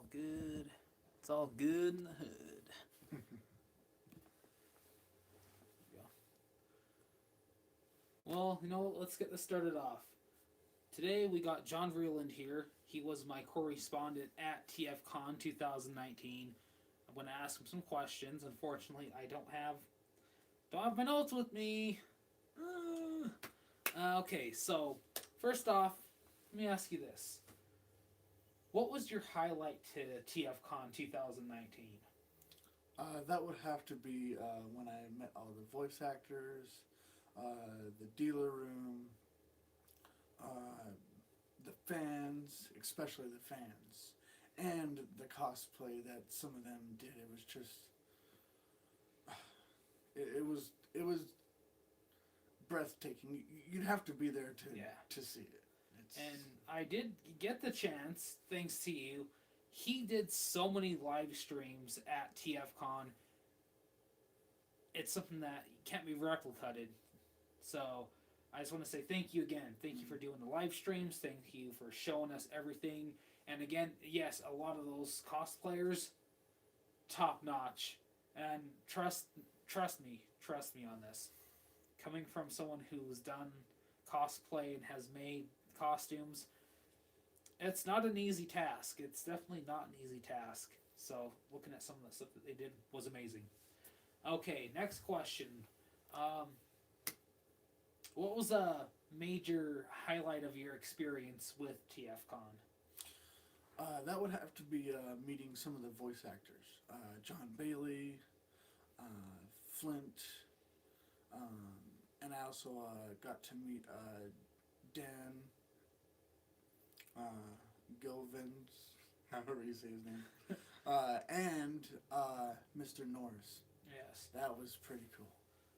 all good. It's all good in the hood. Yeah. Well, let's get this started off. Today we got John Vreeland here. He was my correspondent at TFCon 2019. I'm going to ask him some questions. Unfortunately, I don't have my notes with me. Okay, so first off, let me ask you this. What was your highlight to TFCon 2019? That would have to be when I met all the voice actors, the dealer room, uh, the fans, especially the fans, and the cosplay that some of them did. It was just, it was breathtaking. You'd have to be there to see it. And I did get the chance, thanks to you. He did so many live streams at TFCon. It's something that can't be replicated. So I just want to say thank you again. Thank you for doing the live streams. Thank you for showing us everything. And again, yes, a lot of those cosplayers, top notch. And trust me on this. Coming from someone who's done cosplay and has made costumes, it's not an easy task. It's definitely not an easy task. So looking at some of the stuff that they did was amazing. Okay, next question. What was a major highlight of your experience with TFCon? That would have to be meeting some of the voice actors. John Bailey, Flint, and I also got to meet Dan Gilvins, however you say his name, and Mr. Norris. Yes. That was pretty cool.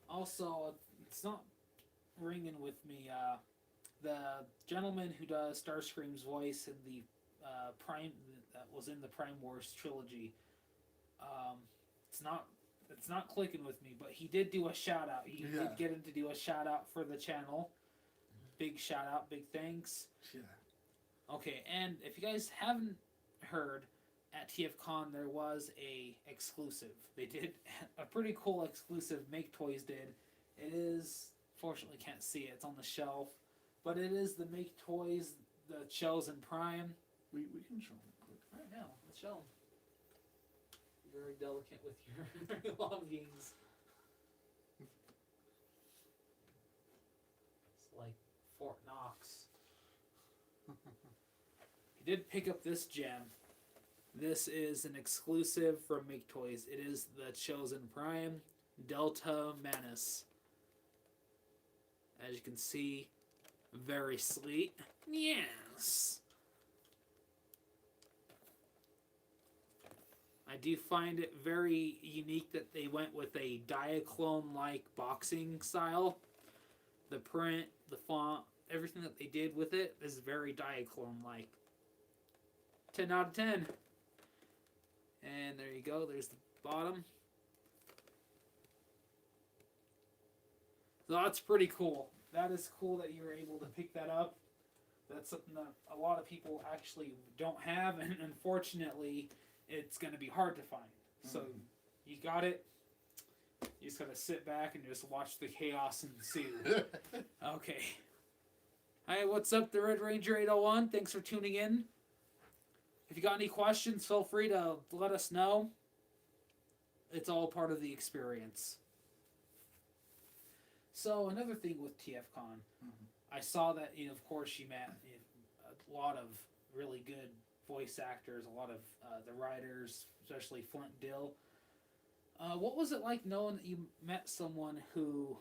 Also, it's not ringing with me. The gentleman who does Starscream's voice in the Prime that was in the Prime Wars trilogy. It's not clicking with me, but he did do a shout out. He did get him to do a shout out for the channel. Big shout out, big thanks. Yeah. Okay, and if you guys haven't heard, at TFCon there was a exclusive. They did a pretty cool exclusive. Make Toys did. It is, fortunately can't see it. It's on the shelf, but it is the Make Toys, the Chosen Prime. We can show them quick. Right now, let's show them. Very delicate with your belongings. It's like Fort Knox. He did pick up this gem. This is an exclusive from Make Toys. It is the Chosen Prime Delta Manus. As you can see, very sleek. Yes. I do find it very unique that they went with a Diaclone-like boxing style. The print, the font, everything that they did with it is very Diaclone-like. 10 out of 10. And there you go. There's the bottom. So that's pretty cool. That is cool that you were able to pick that up. That's something that a lot of people actually don't have, and unfortunately, it's going to be hard to find. So you got it. You just got to sit back and just watch the chaos ensue. Okay. Hi, what's up, the Red Ranger 801? Thanks for tuning in. If you got any questions, feel free to let us know. It's all part of the experience. So another thing with TFCon, I saw that of course you met a lot of really good voice actors, a lot of the writers, especially Flint Dill. What was it like knowing that you met someone who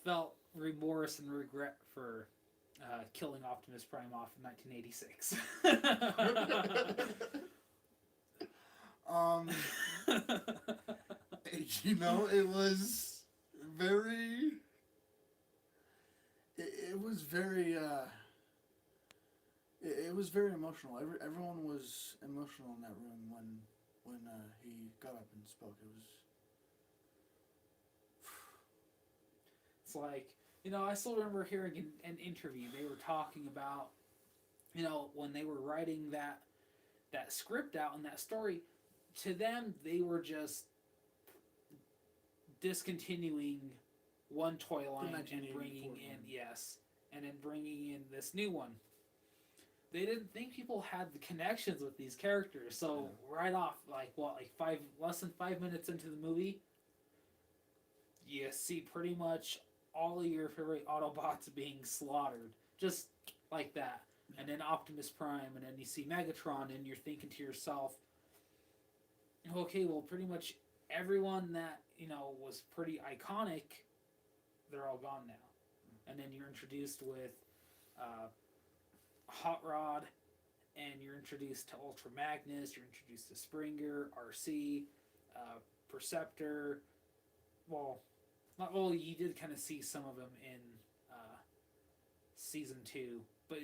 felt remorse and regret for killing Optimus Prime off in 1986? It was very. It was very. It was very emotional. Everyone was emotional in that room when he got up and spoke. It was. It's like, I still remember hearing an interview. They were talking about, when they were writing that script out and that story, to them they were just discontinuing one toy line and bringing in and then bringing in this new one. They didn't think people had the connections with these characters, so right off, less than 5 minutes into the movie, you see pretty much all of your favorite Autobots being slaughtered, just like that. And then Optimus Prime, and then you see Megatron, and you're thinking to yourself, okay, well, pretty much everyone that was pretty iconic, they're all gone now. And then you're introduced with Hot Rod, and you're introduced to Ultra Magnus, you're introduced to Springer, RC, Perceptor. You did kind of see some of them in season 2, but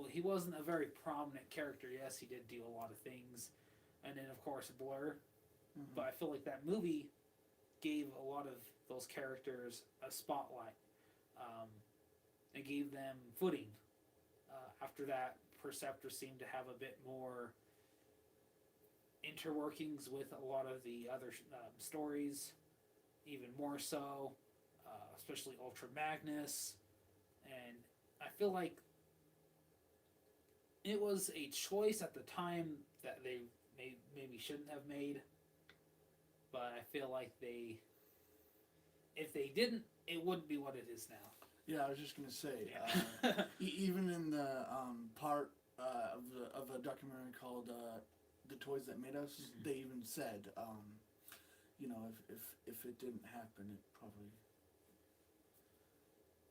he wasn't a very prominent character. Yes, he did do a lot of things, and then of course Blur. Mm-hmm. But I feel like that movie gave a lot of those characters a spotlight. It gave them footing. After that, Perceptor seemed to have a bit more interworkings with a lot of the other stories, even more so, especially Ultra Magnus. And I feel like it was a choice at the time that they maybe shouldn't have made, but I feel like if they didn't, it wouldn't be what it is now. Yeah, I was just gonna say, even in the part of a documentary called "The Toys That Made Us," mm-hmm. they even said, if it didn't happen,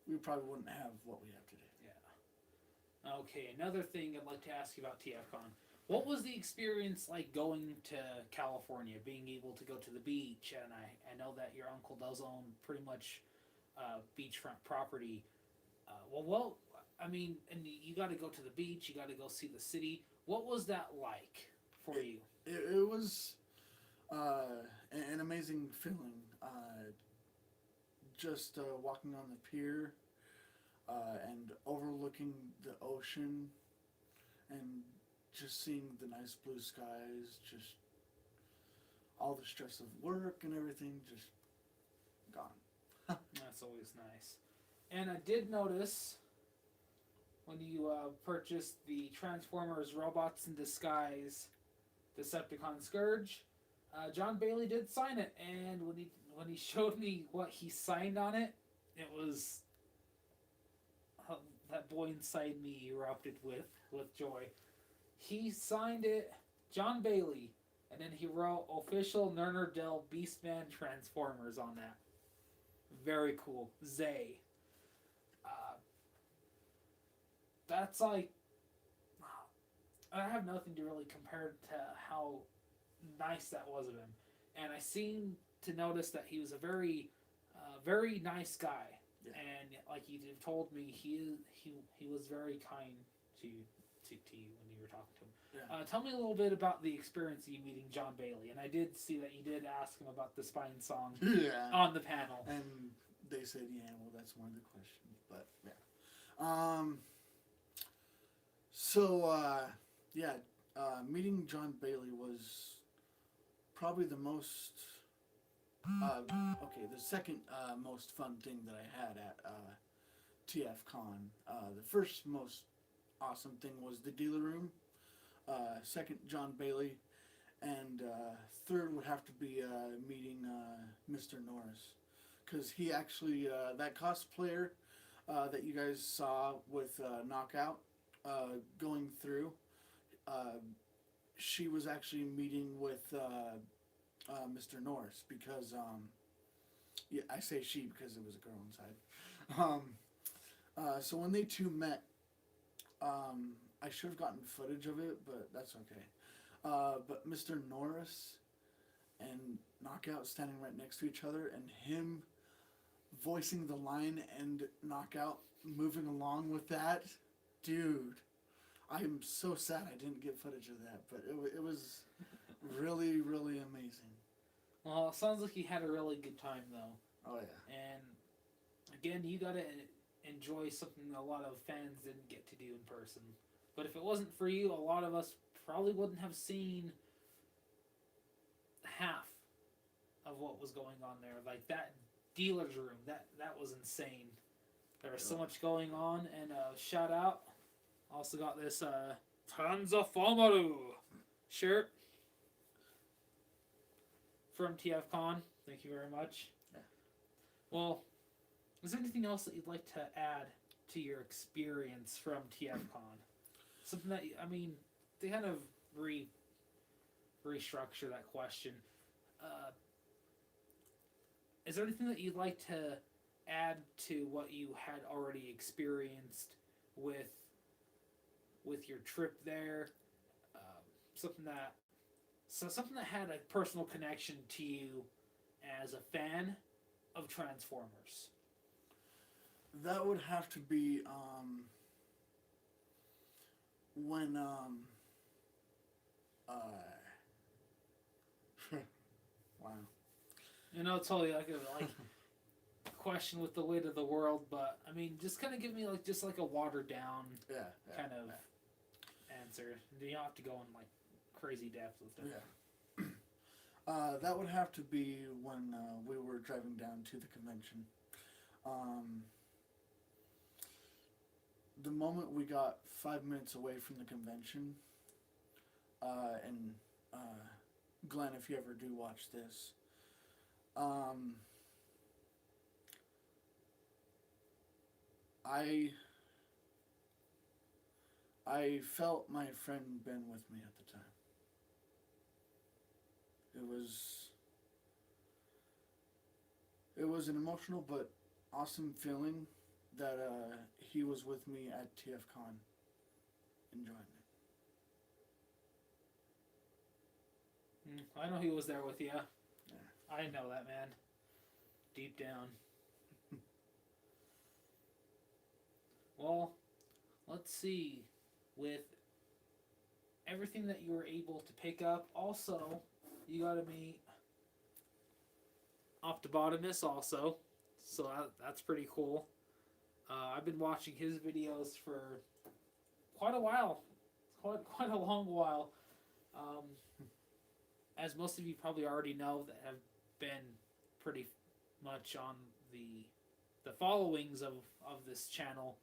we probably wouldn't have what we have today. Yeah. Okay, another thing I'd like to ask you about TFCon. What was the experience like going to California, being able to go to the beach? And I know that your uncle does own pretty much beachfront property. And you got to go to the beach, you got to go see the city. What was that like for you? It was an amazing feeling. Just walking on the pier and overlooking the ocean and just seeing the nice blue skies, just all the stress of work and everything just gone. That's always nice. And I did notice when you purchased the Transformers Robots in Disguise Decepticon Scourge, John Bailey did sign it, and when he showed me what he signed on it, it was that boy inside me erupted with joy. He signed it, John Bailey, and then he wrote official Ner-Ner Beastman Transformers on that. Very cool. Zay. That's like, I have nothing to really compare to how nice that was of him. And I seem to notice that he was a very, very nice guy. Yeah. And like you told me, he was very kind to you when you were talking to him. Yeah. Tell me a little bit about the experience of you meeting John Bailey. And I did see that you did ask him about the Spine song on the panel. And they said, that's one of the questions. But yeah. Meeting John Bailey was probably the most, the second most fun thing that I had at TFCon. The first most awesome thing was the dealer room. Second, John Bailey. And third would have to be meeting Mr. Norris. Because he actually, that cosplayer that you guys saw with Knockout going through, she was actually meeting with Mr. Norris because, I say she because it was a girl inside. So when they two met, I should have gotten footage of it, but that's okay. But Mr. Norris and Knockout standing right next to each other, and him voicing the line and Knockout moving along with that, dude, I'm so sad I didn't get footage of that, but it was really, really amazing. Well, it sounds like you had a really good time, though. Oh, yeah. And, again, you got to enjoy something a lot of fans didn't get to do in person. But if it wasn't for you, a lot of us probably wouldn't have seen half of what was going on there. Like that dealer's room, that was insane. There was so much going on, and shout out. Also got this Transformaru shirt from TFCon. Thank you very much. Yeah. Well, is there anything else that you'd like to add to your experience from TFCon? Something that, I mean, they kind of restructure that question. Is there anything that you'd like to add to what you had already experienced with your trip there? Something that had a personal connection to you as a fan of Transformers. That would have to be when wow. You know, totally like a question with the weight of the world, but I mean, just kind of give me like a watered down kind of answer. You don't have to go in like crazy depth with it. Yeah. That would have to be when we were driving down to the convention. The moment we got 5 minutes away from the convention, and Glenn, if you ever do watch this, I felt my friend Ben with me at the time. It was an emotional but awesome feeling that he was with me at TFCon, enjoying it. I know he was there with you. Yeah. I know that, man. Deep down. Well, let's see. With everything that you were able to pick up, also, you got to meet Optibotimus also. So that's pretty cool. I've been watching his videos for quite a while. Quite a long while. As most of you probably already know that have been pretty much on the followings of this channel.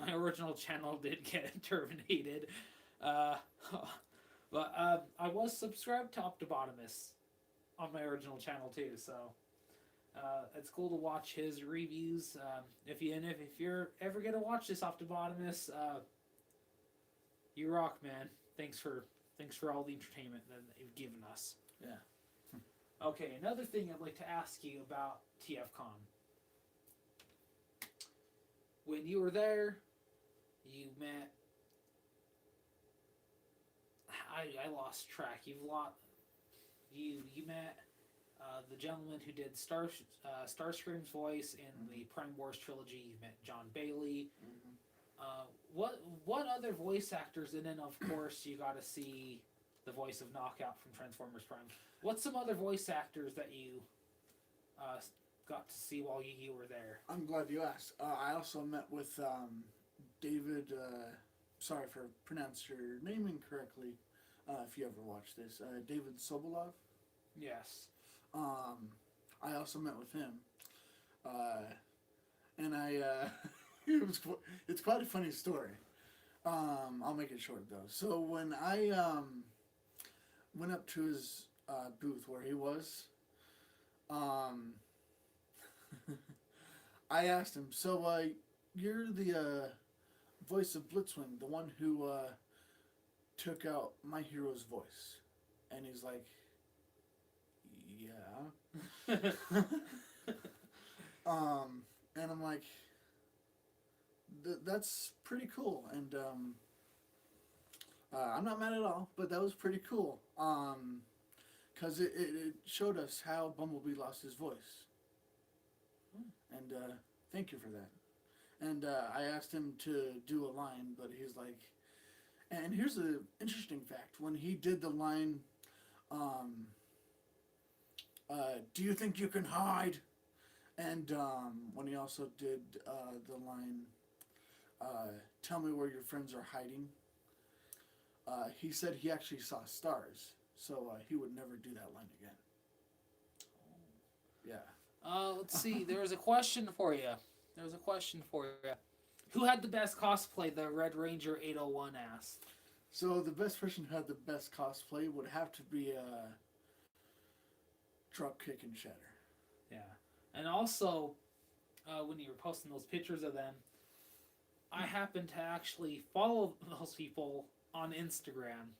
My original channel did get terminated. But I was subscribed to Optibotimus on my original channel too, so it's cool to watch his reviews. If you're ever gonna watch this Optibotimus, you rock, man. Thanks for all the entertainment that you've given us. Yeah. Okay, another thing I'd like to ask you about TFCon. When you were there, you met. I lost track. You met the gentleman who did Starscream's voice in the Prime Wars trilogy. You met John Bailey. What other voice actors? And then of course you got to see the voice of Knockout from Transformers Prime. What's some other voice actors that you got to see while you were there? I'm glad you asked. I also met with David. Sorry for pronouncing your name incorrectly. If you ever watch this, David Sobolov. Yes. I also met with him, and it's quite a funny story. I'll make it short though. So when I went up to his booth where he was, I asked him, so you're the voice of Blitzwing, the one who took out my hero's voice. And he's like, yeah. And I'm like, that's pretty cool. And I'm not mad at all, but that was pretty cool. Because it showed us how Bumblebee lost his voice. And thank you for that. And I asked him to do a line, but he's like, and here's an interesting fact. When he did the line, do you think you can hide? And when he also did the line, tell me where your friends are hiding. he said he actually saw stars, so he would never do that line again. Yeah. Let's see. There was a question for you. Who had the best cosplay? The Red Ranger 801 asked. So the best person who had the best cosplay would have to be Dropkick and Shatter. Yeah, and also when you were posting those pictures of them, I happened to actually follow those people on Instagram,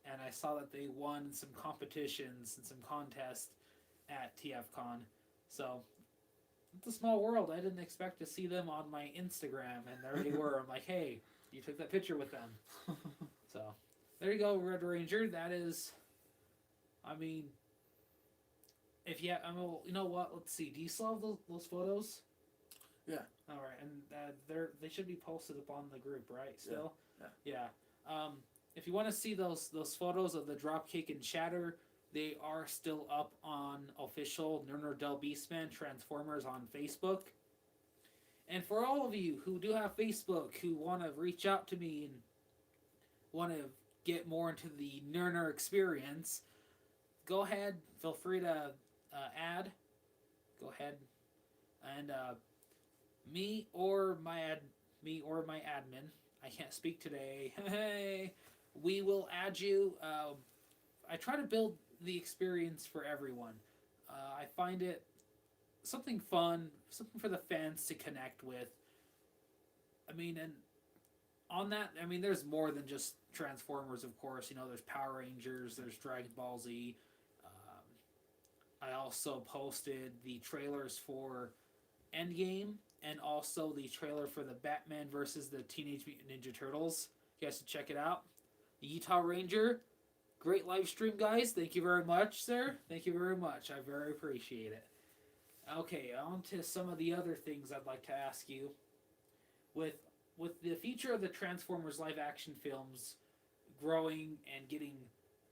and I saw that they won some competitions and some contests at TFCon. So it's a small world. I didn't expect to see them on my Instagram, and there they were. I'm like, hey, you took that picture with them. So there you go, Red Ranger. That is, I mean, if you, I mean, you know what? Let's see. Do you still have those photos? Yeah. All right, and they should be posted up on the group, right? Still. Yeah. If you want to see those photos of the Dropkick and Shatter, they are still up on official Ner-Ner Del Beastman Transformers on Facebook. And for all of you who do have Facebook, who want to reach out to me and want to get more into the Ner-Ner experience, go ahead. Feel free to add. Go ahead, and me or my admin. I can't speak today. Hey, we will add you. I try to build the experience for everyone. I find it something fun, something for the fans to connect with. I mean, and on that, I mean, there's more than just Transformers, of course. You know, there's Power Rangers, there's Dragon Ball Z. I also posted the trailers for Endgame and also the trailer for the Batman versus the Teenage Mutant Ninja Turtles. You guys should check it out. The Utah Ranger, great live stream, guys. Thank you very much, sir. Thank you very much. I very appreciate it. Okay, on to some of the other things I'd like to ask you. With the future of the Transformers live action films growing and getting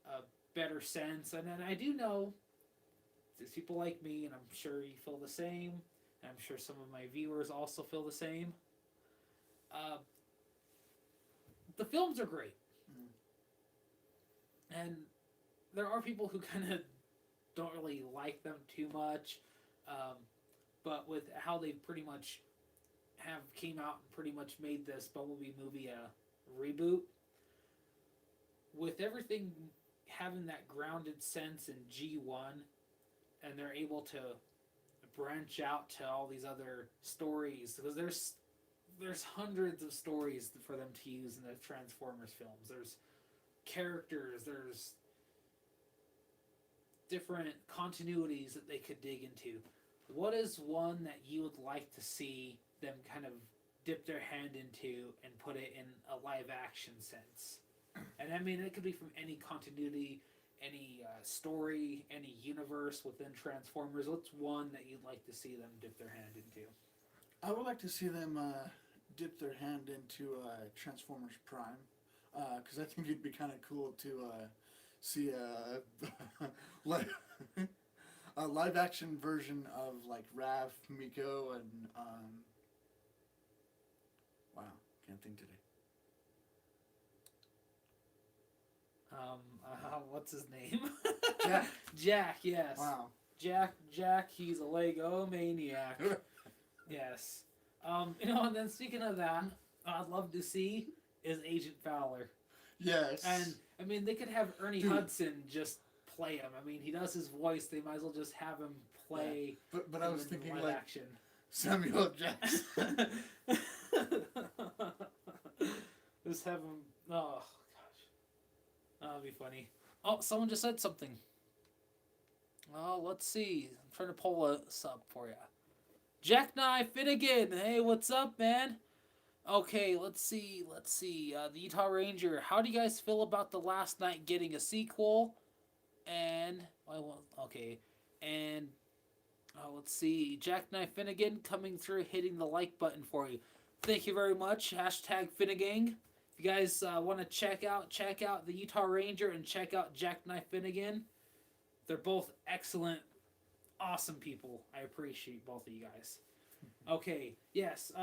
a better sense, and I do know there's people like me, and I'm sure you feel the same, and I'm sure some of my viewers also feel the same. The films are great. And there are people who kind of don't really like them too much, but with how they pretty much have came out and pretty much made this Bumblebee movie a reboot, with everything having that grounded sense in G1, and they're able to branch out to all these other stories, because there's hundreds of stories for them to use in the Transformers films. There's characters, there's different continuities that they could dig into. What is one that you would like to see them kind of dip their hand into and put it in a live action sense? And I mean, it could be from any continuity, any story, any universe within Transformers. What's one that you'd like to see them dip their hand into? I would like to see them dip their hand into Transformers Prime, because I think it'd be kind of cool to see a live action version of like Raph, Miko, and wow, can't think today. What's his name? Jack. Jack, yes. Wow. Jack, he's a Lego maniac. Yes. You know, and then speaking of that, I'd love to see is Agent Fowler. Yes. And, I mean, they could have Ernie Dude. Hudson just play him. I mean, he does his voice. They might as well just have him play. Yeah. But I was thinking live like action. Samuel Jackson. Just have him. Oh, gosh. That'd be funny. Oh, someone just said something. Oh, let's see. I'm trying to pull this up for you. Jackknife Finnegan. Hey, what's up, man? Okay, let's see. The Utah Ranger. How do you guys feel about The Last Night getting a sequel? And let's see. Jackknife Finnegan coming through, hitting the like button for you. Thank you very much. Hashtag Finnegang. If you guys want to check out the Utah Ranger and check out Jackknife Finnegan. They're both excellent, awesome people. I appreciate both of you guys. Okay, yes.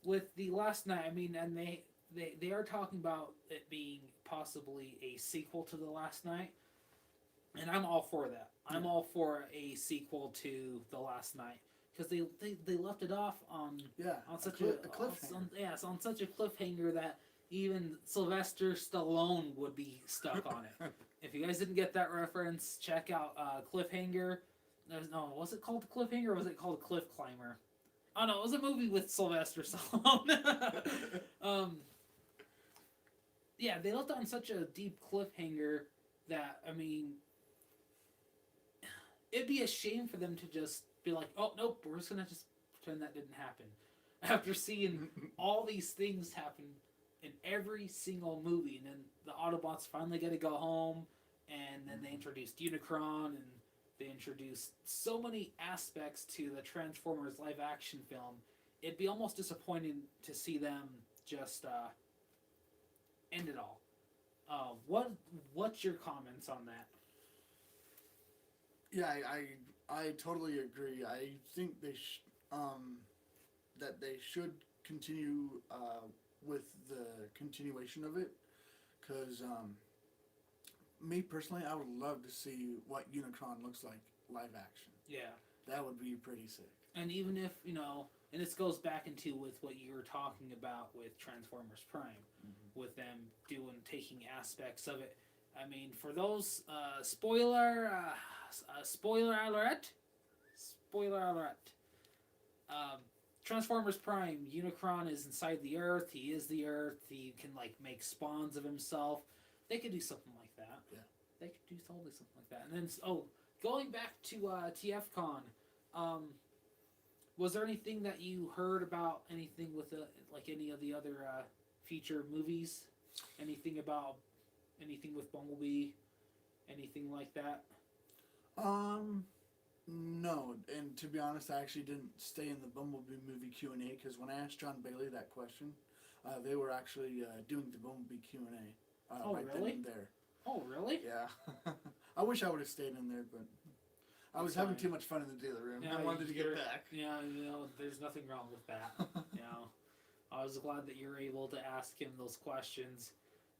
With The Last Night, I mean, and they they are talking about it being possibly a sequel to The Last Night, and I'm all for that. I'm all for a sequel to The Last Night because they left it off on such a cliffhanger. On such a cliffhanger that even Sylvester Stallone would be stuck on it. If you guys didn't get that reference, check out Cliffhanger. No, was it called Cliffhanger or was it called Cliff Climber? Oh no, it was a movie with Sylvester Stallone. Yeah, they left on such a deep cliffhanger that, I mean, it'd be a shame for them to just be like, oh, nope, we're just going to just pretend that didn't happen. After seeing all these things happen in every single movie, and then the Autobots finally get to go home, and then they introduced Unicron, and they introduced so many aspects to the Transformers live-action film, it'd be almost disappointing to see them just end it all. What's your comments on that? Yeah, I totally agree. I think that they should continue with the continuation of it, because me personally, I would love to see what Unicron looks like live action. Yeah, that would be pretty sick. And even if and this goes back into with what you were talking about with Transformers Prime, with them taking aspects of it. I mean, for those spoiler alert, Transformers Prime, Unicron is inside the Earth. He is the Earth. He can make spawns of himself. They could do something like that. Yeah, they could do totally something like that. And then going back to TFCon. Was there anything that you heard about anything with any of the other feature movies? Anything with Bumblebee? Anything like that? No. And to be honest, I actually didn't stay in the Bumblebee movie Q&A, because when I asked John Bailey that question, they were actually doing the Bumblebee Q&A right really? then and there. Oh, really? Yeah. I wish I would have stayed in there, but I was having too much fun in the dealer room. Yeah, I wanted to get back. Yeah, there's nothing wrong with that. I was glad that you were able to ask him those questions.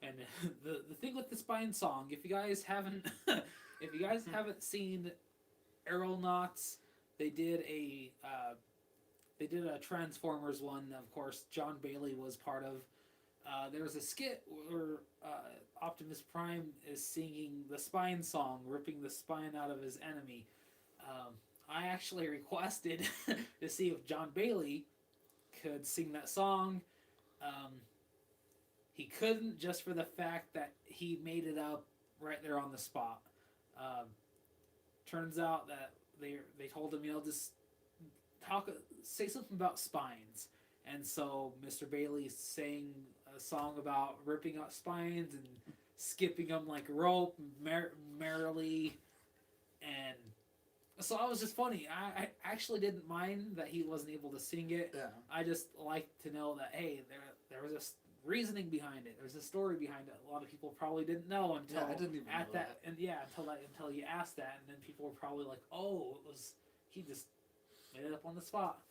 And the thing with the Spine song, if you guys haven't seen Aeronauts, they did a Transformers one. Of course, John Bailey was part of. There was a skit where Optimus Prime is singing the Spine song, ripping the spine out of his enemy. I actually requested to see if John Bailey could sing that song. He couldn't, just for the fact that he made it up right there on the spot. Turns out that they told him, just say something about spines. And so Mr. Bailey sang a song about ripping out spines and skipping them like rope merrily. And so it was just funny. I actually didn't mind that he wasn't able to sing it. Yeah. I just like to know that, hey, there was a reasoning behind it. There's a story behind it. A lot of people probably didn't know until I didn't even know that. And until you asked that, and then people were probably like, oh, he just made it up on the spot.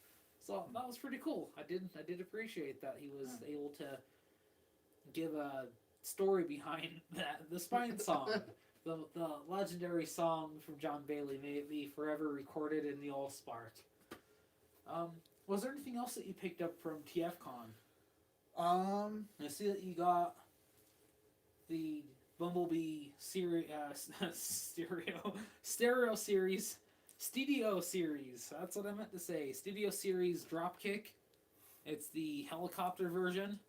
So that was pretty cool. I did appreciate that he was able to give a story behind the Spine song. The legendary song from John Bailey. May it be forever recorded in the All Spart. Was there anything else that you picked up from TFCon? I see that you got the Bumblebee stereo series. Studio series. That's what I meant to say. Studio series Dropkick. It's the helicopter version.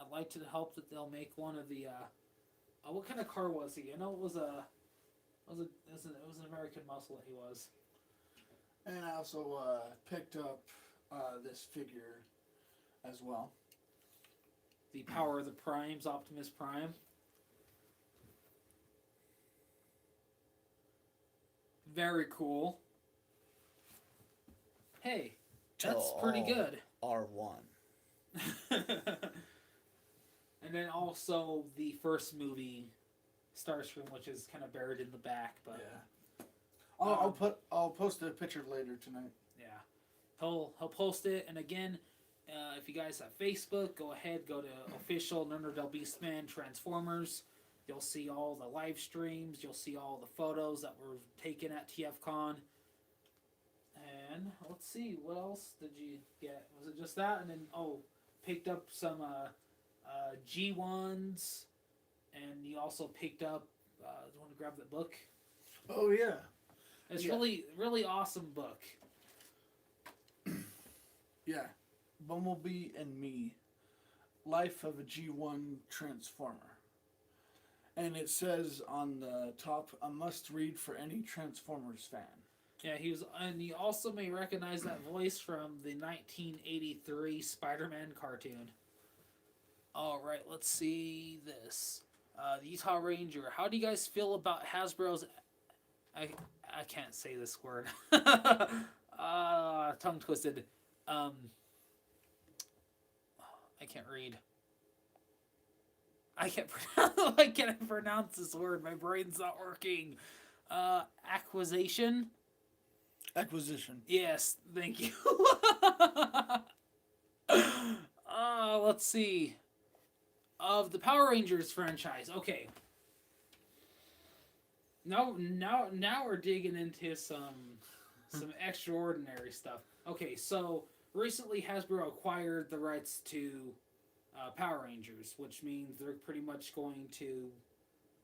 I'd like to hope that they'll make one of the. What kind of car was he? I know it was an American Muscle that he was. And I also picked up this figure as well. The Power of the Primes, Optimus Prime. Very cool. Hey, that's pretty good. R1. And then also the first movie, Starscream, which is kind of buried in the back, but yeah. I'll post a picture later tonight. Yeah, he'll post it, and again, If you guys have Facebook, go ahead, go to official Ner-Ner Del Beastman Transformers. You'll see all the live streams. You'll see all the photos that were taken at TFCon. And let's see, what else did you get? Was it just that? And then, picked up some G1s. And you also picked up, do you want to grab the book? Oh, yeah. It's really, really awesome book. Yeah. Bumblebee and Me. Life of a G1 Transformer. And it says on the top, a must-read for any Transformers fan. Yeah, and you also may recognize that voice from the 1983 Spider-Man cartoon. All right, let's see this. The Utah Ranger. How do you guys feel about Hasbro's? I can't say this word. Tongue twisted. I can't read. I can't pronounce this word. My brain's not working. Acquisition. Yes, thank you. Let's see. Of the Power Rangers franchise. Okay. Now we're digging into some extraordinary stuff. Okay, so recently Hasbro acquired the rights to Power Rangers, which means they're pretty much going to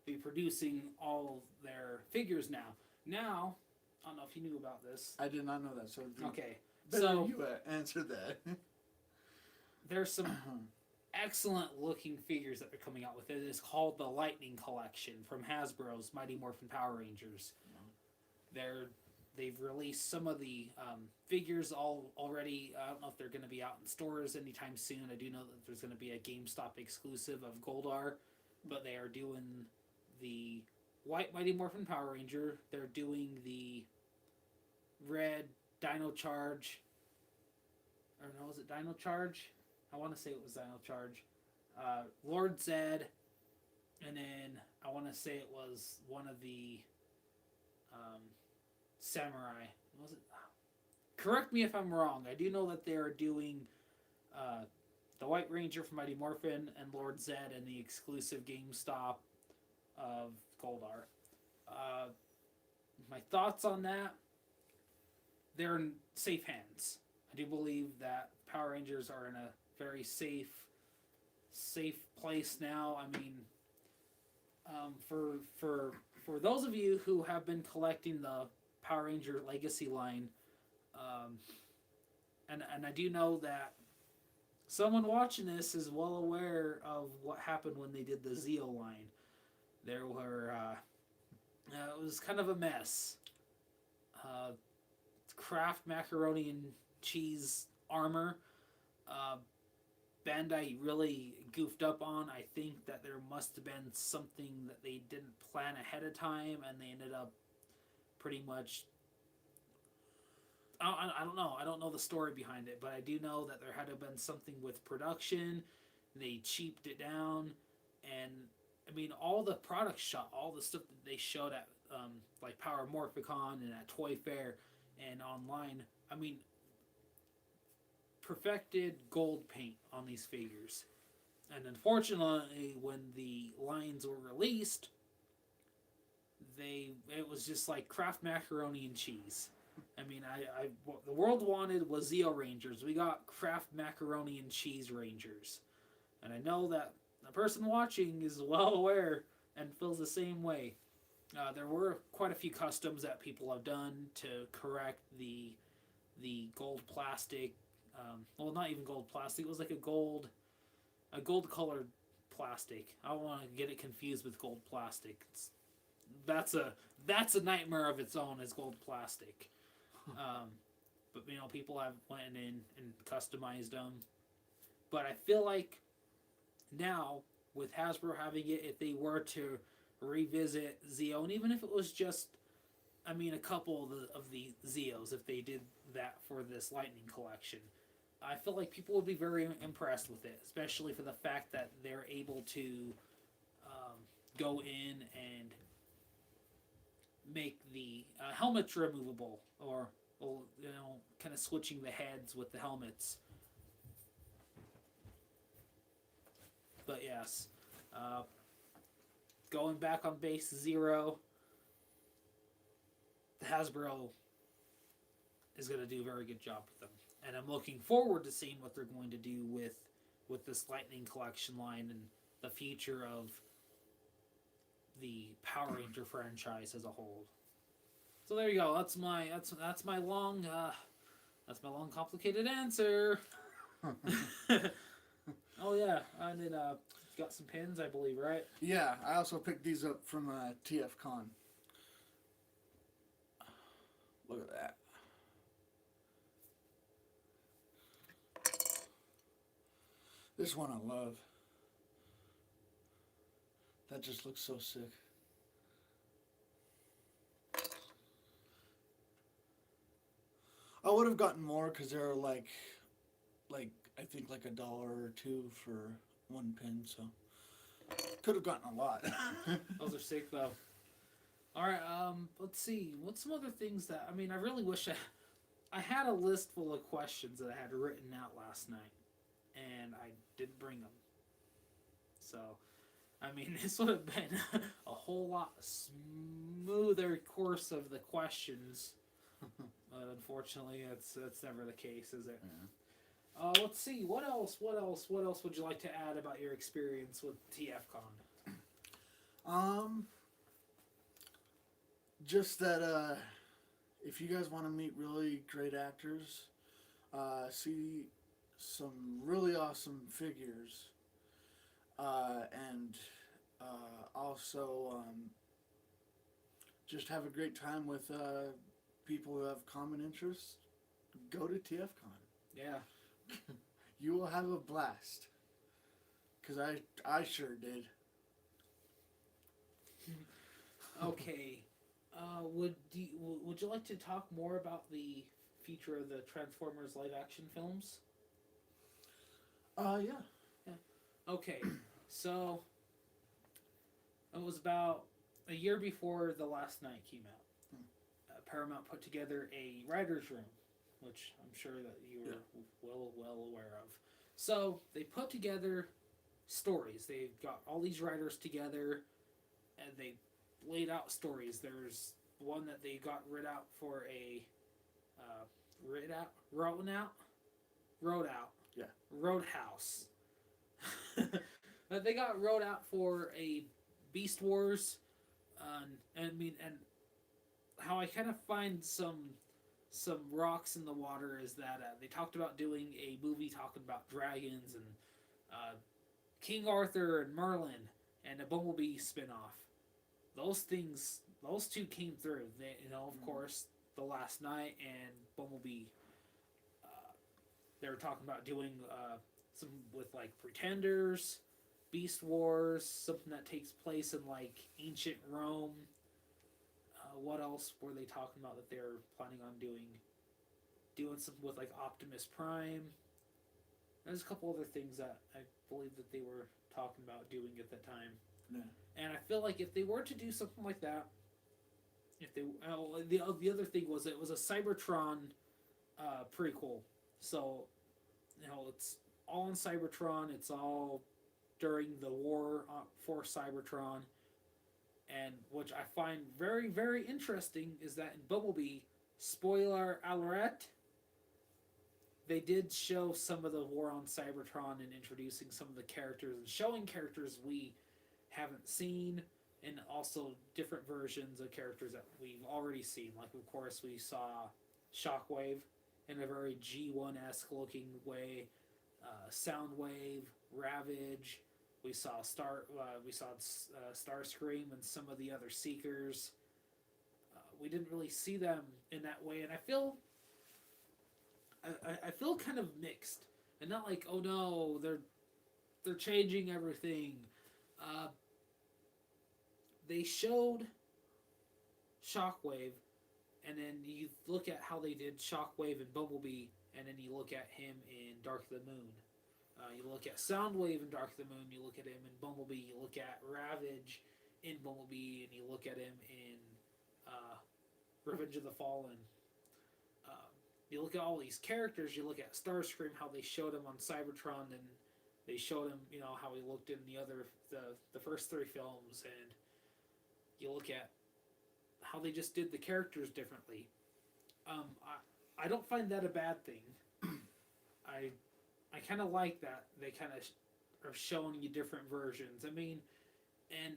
be producing all of their figures now. Now, I don't know if you knew about this. I did not know that. So Okay, so you answered that. There's some excellent looking figures that they're coming out with. It is called the Lightning Collection from Hasbro's Mighty Morphin Power Rangers. They've released some of the figures already. I don't know if they're going to be out in stores anytime soon. I do know that there's going to be a GameStop exclusive of Goldar, but they are doing the White Mighty Morphin Power Ranger. They're doing the Red Dino Charge. Or no, was it Dino Charge? I want to say it was Dino Charge. Lord Zed. And then I want to say it was one of the Samurai. Was it? Correct me if I'm wrong. I do know that they are doing the White Ranger from Mighty Morphin and Lord Zed and the exclusive GameStop of Goldar. My thoughts on that, they're in safe hands. I do believe that Power Rangers are in a very safe place now. I mean, for those of you who have been collecting the Power Ranger Legacy line, and I do know that someone watching this is well aware of what happened when they did the Zeo line. There were it was kind of a mess. Kraft macaroni and cheese armor. Bandai really goofed up on. I think that there must have been something that they didn't plan ahead of time, and they ended up pretty much. I don't know. I don't know the story behind it, but I do know that there had to have been something with production. They cheaped it down, and I mean all the product shot, all the stuff that they showed at like Power Morphicon and at Toy Fair and online. I mean, perfected gold paint on these figures. And unfortunately, when the lines were released, it was just like Kraft macaroni and cheese. I mean, what the world wanted was Zeo Rangers. We got Kraft macaroni and cheese Rangers. And I know that the person watching is well aware and feels the same way. There were quite a few customs that people have done to correct the gold plastic. Well, not even gold plastic. It was like a gold colored plastic. I don't want to get it confused with gold plastic. That's a nightmare of its own, is gold plastic. But you know, people have went in and customized them. But I feel like now with Hasbro having it, if they were to revisit Zeo, and even if it was just, I mean, a couple of the Zeos, if they did that for this Lightning collection, I feel like people would be very impressed with it, especially for the fact that they're able to go in and make the helmets removable, or you know, kind of switching the heads with the helmets. But yes, uh, going back on base zero, Hasbro is going to do a very good job with them, and I'm looking forward to seeing what they're going to do with this Lightning Collection line and the future of the Power Ranger franchise as a whole. So there you go. That's my long complicated answer. Oh yeah, and then you got some pins, I believe, right? Yeah, I also picked these up from TFCon. Look at that. This one I love. That just looks so sick. I would have gotten more because they're like I think like $1 or $2 for one pin, so could have gotten a lot. Those are sick though. All right, let's see. What's some other things that I really wish I had a list full of questions that I had written out last night, and I didn't bring them. So, this would have been a whole lot smoother course of the questions. But unfortunately, that's never the case, is it? Yeah. Let's see. What else would you like to add about your experience with TFCon? Just that if you guys want to meet really great actors, see some really awesome figures, and also just have a great time with people who have common interests, go to TFCon. Yeah. You will have a blast. Because I sure did. Okay. Would you like to talk more about the future of the Transformers live action films? Yeah. Yeah. Okay. So it was about a year before The Last Night came out. Paramount put together a writer's room, which I'm sure that you were well aware of. So they put together stories. They got all these writers together, and they laid out stories. There's one that they got writ out for a Roadhouse. That they got wrote out for a Beast Wars, and how I kind of find some rocks in the water is that they talked about doing a movie talking about dragons and King Arthur and Merlin and a Bumblebee spinoff. Those two came through. They, of course, The Last Night and Bumblebee. They were talking about doing some with like Pretenders, Beast Wars, something that takes place in like ancient Rome. What else were they talking about that they're planning on doing? Doing something with like Optimus Prime. There's a couple other things that I believe that they were talking about doing at that time. Yeah. And I feel like if they were to do something like that, the other thing was it was a Cybertron prequel. So, it's all in Cybertron. It's all during the war for Cybertron. And which I find very, very interesting is that in Bumblebee, spoiler alert, they did show some of the war on Cybertron and introducing some of the characters and showing characters we haven't seen, and also different versions of characters that we've already seen. Like, of course, we saw Shockwave in a very G1-esque looking way, Soundwave, Ravage. We saw Starscream and some of the other Seekers. We didn't really see them in that way, and I feel kind of mixed, and not like, oh no, they're changing everything. They showed Shockwave, and then you look at how they did Shockwave and Bumblebee, and then you look at him in Dark of the Moon. You look at Soundwave in Dark of the Moon, you look at him in Bumblebee, you look at Ravage in Bumblebee, and you look at him in Revenge of the Fallen. You look at all these characters, you look at Starscream, how they showed him on Cybertron, and They showed him, how he looked in the first three films, and you look at how they just did the characters differently. I don't find that a bad thing. I kind of like that they kind of are showing you different versions. I mean, and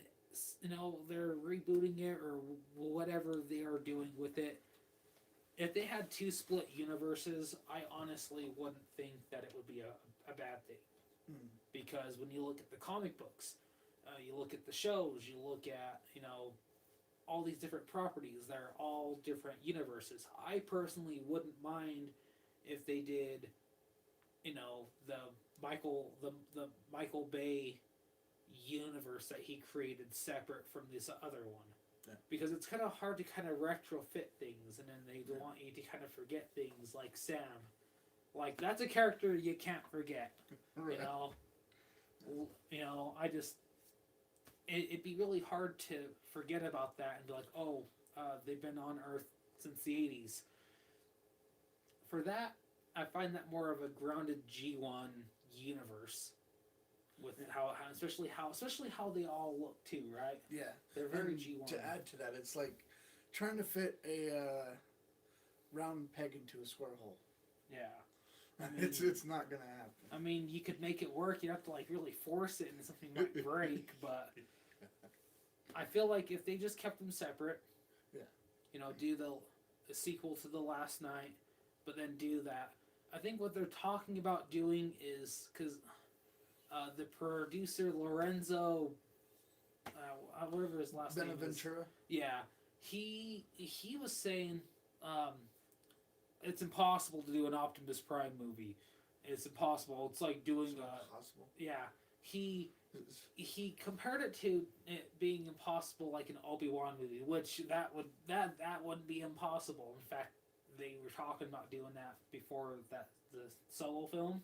they're rebooting it or whatever they are doing with it. If they had two split universes, I honestly wouldn't think that it would be a bad thing. Mm. Because when you look at the comic books, you look at the shows, you look at, all these different properties, they're all different universes. I personally wouldn't mind if they did, the the Michael Bay universe that he created separate from this other one. Yeah. Because it's kind of hard to kind of retrofit things, and then they want you to kind of forget things like Sam. Like, that's a character you can't forget. Right. I just... It'd be really hard to forget about that and be like, oh, they've been on Earth since the 80s. For that, I find that more of a grounded G1 universe. With especially how they all look too, right? Yeah, they're very and G1. To add to that, it's like trying to fit a round peg into a square hole. Yeah, I mean, it's not gonna happen. I mean, you could make it work. You have to really force it, and something might break. But I feel like if they just kept them separate, do the sequel to The Last Night, but then do that. I think what they're talking about doing is because. The producer Lorenzo, whatever his last name is. Bonaventura. Yeah, he was saying it's impossible to do an Optimus Prime movie. It's impossible. It's like doing impossible. Yeah, he compared it to it being impossible, like an Obi-Wan movie, which that wouldn't be impossible. In fact, they were talking about doing that before the Solo film.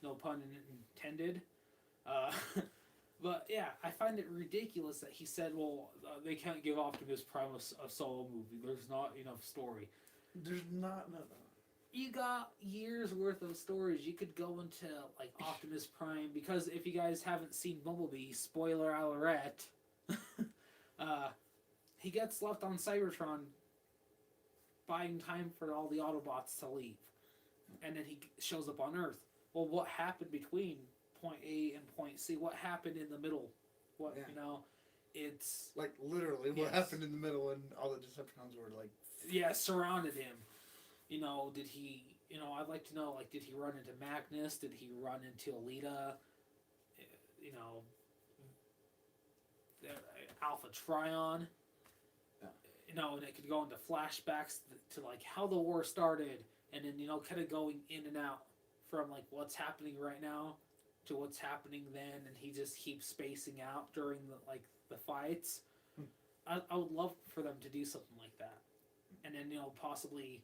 No pun intended. But yeah, I find it ridiculous that he said, well, they can't give Optimus Prime a solo movie. There's not enough story. There's not enough. You got years worth of stories. You could go into Optimus Prime, because if you guys haven't seen Bumblebee, spoiler alert, he gets left on Cybertron buying time for all the Autobots to leave. And then he shows up on Earth. Well, what happened between point A and point C? What happened in the middle? What, it's... Like, literally, what happened in the middle and all the Decepticons were, surrounded him. Did he... I'd like to know, did he run into Magnus? Did he run into Alita? Alpha Trion? And it could go into flashbacks to how the war started, and then, kind of going in and out. From what's happening right now to what's happening then, and he just keeps spacing out during the fights. I would love for them to do something like that, and then possibly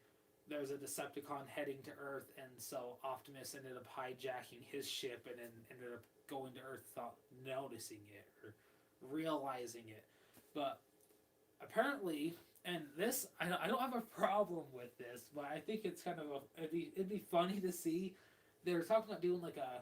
there's a Decepticon heading to Earth, and so Optimus ended up hijacking his ship and then ended up going to Earth without noticing it or realizing it. But apparently. And this, I don't have a problem with this, but I think it's kind of it'd be funny to see. They're talking about doing like a,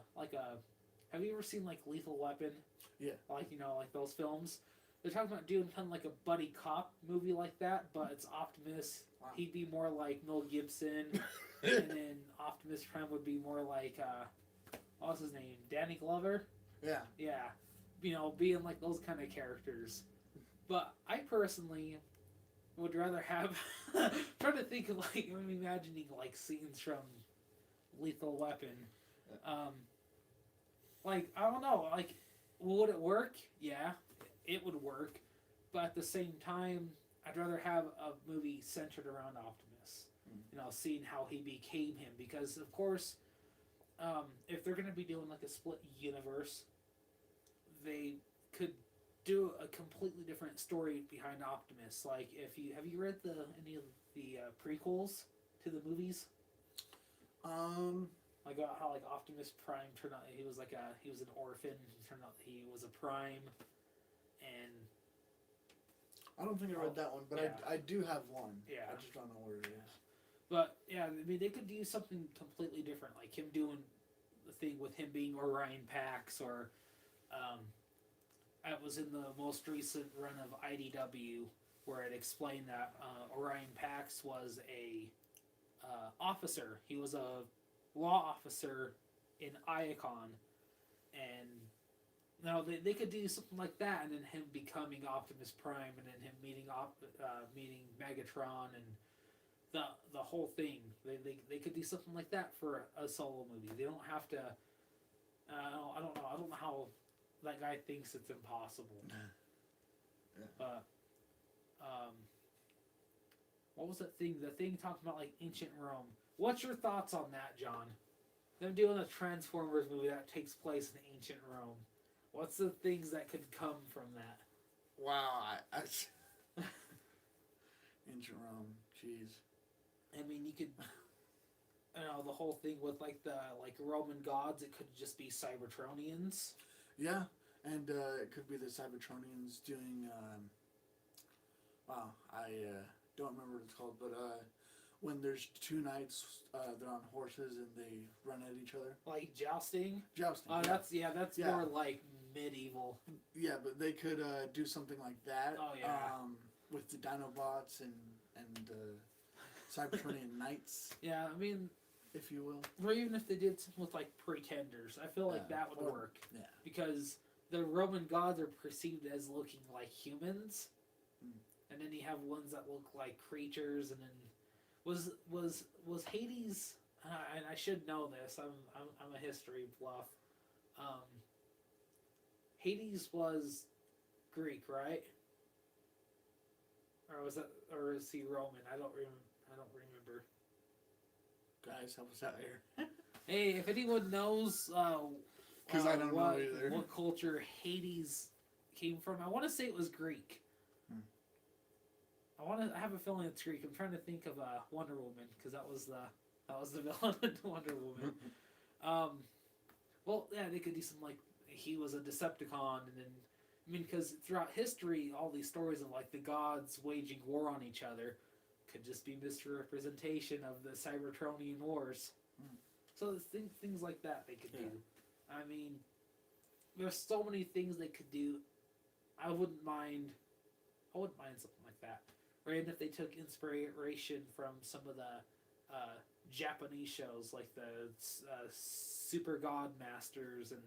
have you ever seen Lethal Weapon? Yeah. Like those films. They're talking about doing kind of like a buddy cop movie like that, but it's Optimus. Wow. He'd be more like Mel Gibson, and then Optimus Prime would be more like what's his name? Danny Glover. Yeah. Yeah. Being like those kind of characters. But I personally would rather have trying to think of I'm imagining scenes from Lethal Weapon. I don't know, would it work? Yeah, it would work, but at the same time, I'd rather have a movie centered around Optimus. Seeing how he became him, because of course, if they're gonna be doing a split universe, they could do a completely different story behind Optimus. If you have you read any of the prequels to the movies? About how Optimus Prime turned out he was an orphan. It turned out he was a Prime, and I don't think I read that one, but yeah. I do have one. Yeah, I just don't know where it is. But yeah, I mean they could do something completely different, like him doing the thing with him being Orion Pax, or it was in the most recent run of IDW where it explained that Orion Pax was a officer. He was a law officer in Iacon, and now they could do something like that, and then him becoming Optimus Prime, and then him meeting Megatron, and the whole thing. They could do something like that for a solo movie. They don't have to. I don't know. I don't know how that guy thinks it's impossible. Yeah. But what was that thing? The thing talking about like ancient Rome. What's your thoughts on that, John? Them doing a Transformers movie that takes place in ancient Rome. What's the things that could come from that? Wow, ancient Rome, jeez. I mean, you could, the whole thing with like the Roman gods. It could just be Cybertronians. Yeah, and it could be the Cybertronians doing. Wow, I don't remember what it's called, but when there's two knights, they're on horses and they run at each other. Like jousting. Jousting. Oh, that's more like medieval. Yeah, but they could do something like that. Oh yeah. With the Dinobots and Cybertronian knights. Yeah, I mean, if you will. or even if they did something with like Pretenders, I feel like that would work. Yeah. Because the Roman gods are perceived as looking like humans, and then you have ones that look like creatures, and then was Hades? And I should know this. I'm a history buff. Hades was Greek, right? Or was that? Or is he Roman? I don't remember. Guys, help us out here. Hey, if anyone knows, Because I don't know either. What culture Hades came from? I want to say it was Greek. I have a feeling it's Greek. I'm trying to think of Wonder Woman, because that was the villain in Wonder Woman. Well, yeah, they could do something like he was a Decepticon, and then because throughout history, all these stories of like the gods waging war on each other could just be misrepresentation of the Cybertronian wars. So things like that they could do. I mean, there's so many things they could do. I wouldn't mind something like that. Or even if they took inspiration from some of the Japanese shows, like the Super God Masters, and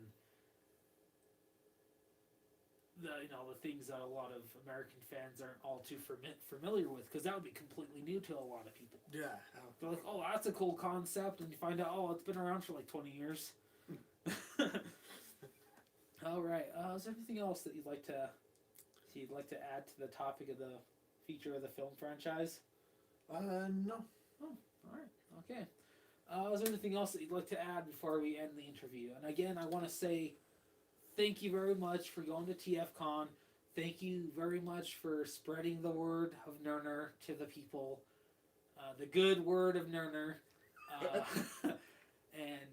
the things that a lot of American fans aren't all too familiar with, because that would be completely new to a lot of people. Yeah. They're like, oh, that's a cool concept, and you find out, oh, it's been around for like 20 years. All right. Is there anything else that you'd like to add to the topic of the feature of the film franchise? No. Oh, all right. Okay. Is there anything else that you'd like to add before we end the interview? And again, I want to say thank you very much for going to TFCon. Thank you very much for spreading the word of Ner-Ner to the people. The good word of Ner-Ner. And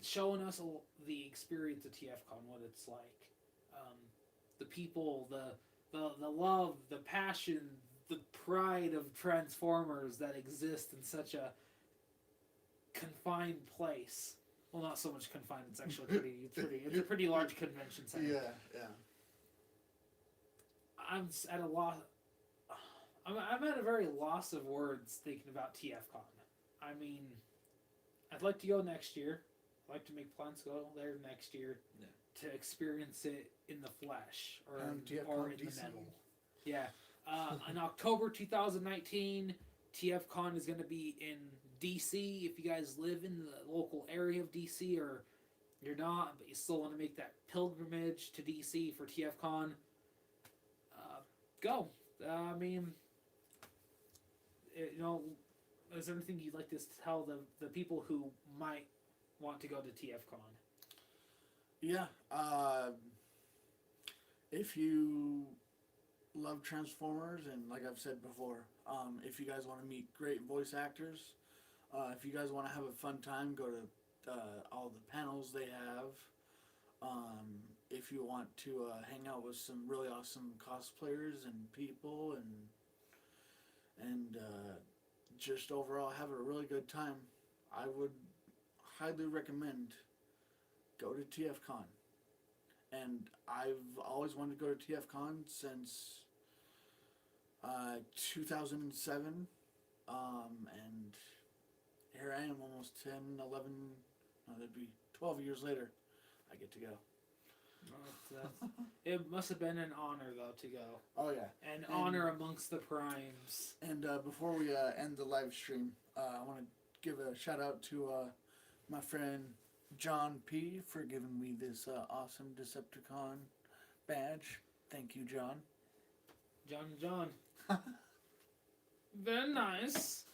showing us the experience of TFCon, what it's like. The people, the love, the passion, the pride of Transformers that exist in such a confined place. Well, not so much confined. It's actually it's a pretty large convention center. Yeah. I'm at a loss. I'm at a very loss of words thinking about TFCon. I mean, I'd like to go next year. I'd like to make plans to go there next year to experience it in the flesh or in the metal. Yeah. In October 2019, TFCon is going to be in DC. If you guys live in the local area of DC, or you're not, but you still want to make that pilgrimage to DC for TFCon, go. I mean, is there anything you'd like to tell the people who might want to go to TFCon? Yeah. If you love Transformers, and like I've said before, if you guys want to meet great voice actors, if you guys want to have a fun time, go to all the panels they have. If you want to hang out with some really awesome cosplayers and people, and just overall have a really good time, I would highly recommend go to TFCon. And I've always wanted to go to TFCon since 2007. And here I am almost 10, 11, no, that'd be 12 years later. I get to go. It must have been an honor, though, to go. Oh, yeah. An honor amongst the primes. And before we end the live stream, I want to give a shout out to my friend John P. for giving me this awesome Decepticon badge. Thank you, John. John. Very nice.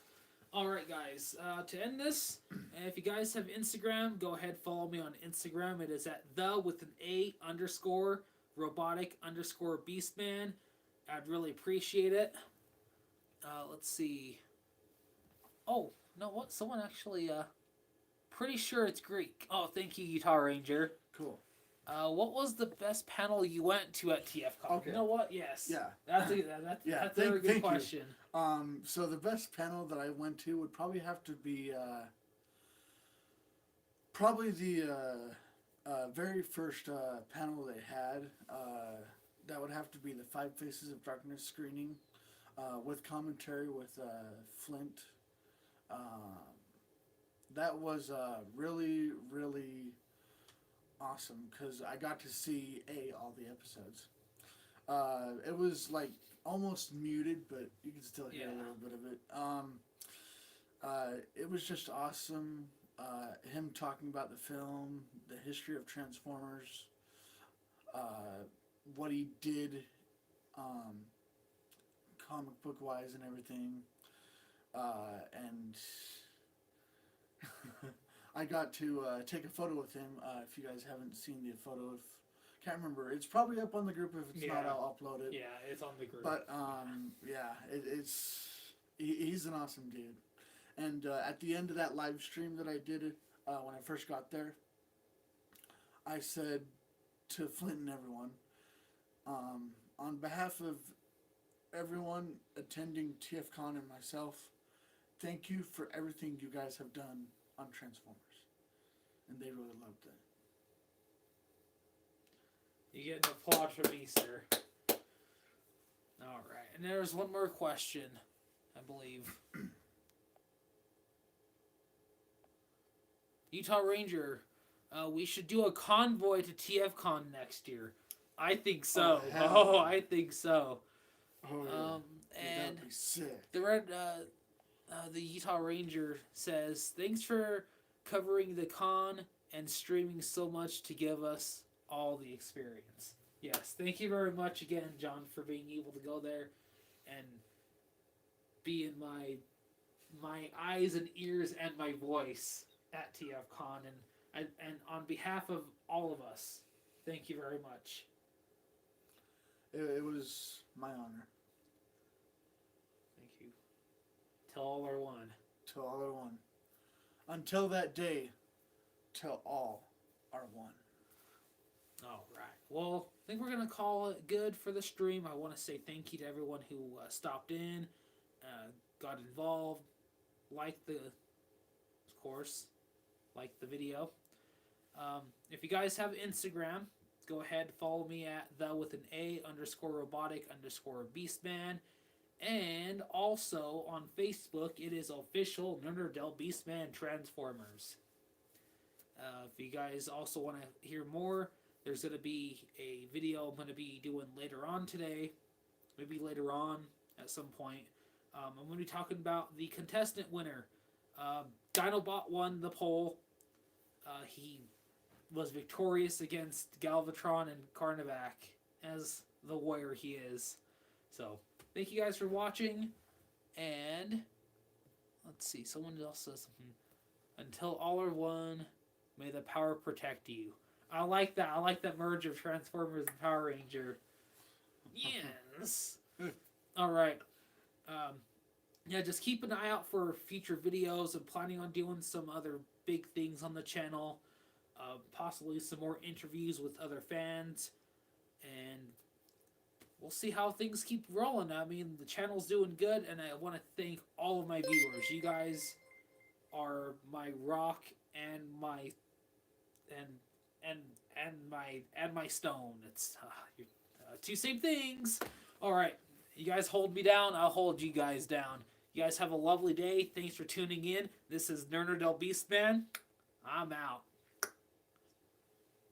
Alright, guys. To end this, if you guys have Instagram, go ahead, follow me on Instagram. It is at _robotic_beastman. I'd really appreciate it. Let's see. Oh, no, what? Someone actually, pretty sure it's Greek. Oh, thank you, Utah Ranger. Cool. What was the best panel you went to at TFCon? Okay. You know what? Yes. Yeah. That's a very good thank question. You. So the best panel that I went to would probably have to be probably the very first panel they had. That would have to be the Five Faces of Darkness screening with commentary with Flint. That was really, really awesome because I got to see all the episodes. It was like almost muted, but you can still hear a little bit of it. It was just awesome. Him talking about the film, the history of Transformers, what he did, comic book wise and everything, and I got to take a photo with him. If you guys haven't seen the photo, can't remember. It's probably up on the group. If it's not, I'll upload it. Yeah, it's on the group. But he's an awesome dude. And at the end of that live stream that I did when I first got there, I said to Flint and everyone, on behalf of everyone attending TFCon and myself, thank you for everything you guys have done on Transformers. And they really loved it. You get an applause from me, sir. Alright, and there's one more question, I believe. Utah Ranger, we should do a convoy to TFCon next year. I think so. Oh, I think so. Oh, yeah. And that'd be sick. the Utah Ranger says, thanks for covering the con and streaming so much to give us all the experience. Yes, thank you very much again, John, for being able to go there and be in my eyes and ears and my voice at TFCon, and on behalf of all of us, thank you very much. It was my honor. Thank you. Till all are one. Till all are one. Until that day, till all are one. All right. Well, I think we're going to call it good for the stream. I want to say thank you to everyone who stopped in, got involved, liked the video. If you guys have Instagram, go ahead, follow me at _robotic_beastman. And also on Facebook, it is official Ner-Ner Beastman Transformers. If you guys also want to hear more, there's going to be a video I'm going to be doing later on today, maybe later on at some point. I'm going to be talking about the contestant winner. Dinobot won the poll. He was victorious against Galvatron and Carnivac, as the warrior he is. So, thank you guys for watching, and let's see, someone else says something. Until all are one, may the power protect you. I like that. I like that merge of Transformers and Power Ranger. Yes. All right. Yeah, just keep an eye out for future videos. I'm planning on doing some other big things on the channel. Possibly some more interviews with other fans. And we'll see how things keep rolling. I mean, the channel's doing good, and I want to thank all of my viewers. You guys are my rock and my and my stone. It's two same things. All right, you guys hold me down. I'll hold you guys down. You guys have a lovely day. Thanks for tuning in. This is Ner-Ner Del Beastman. I'm out.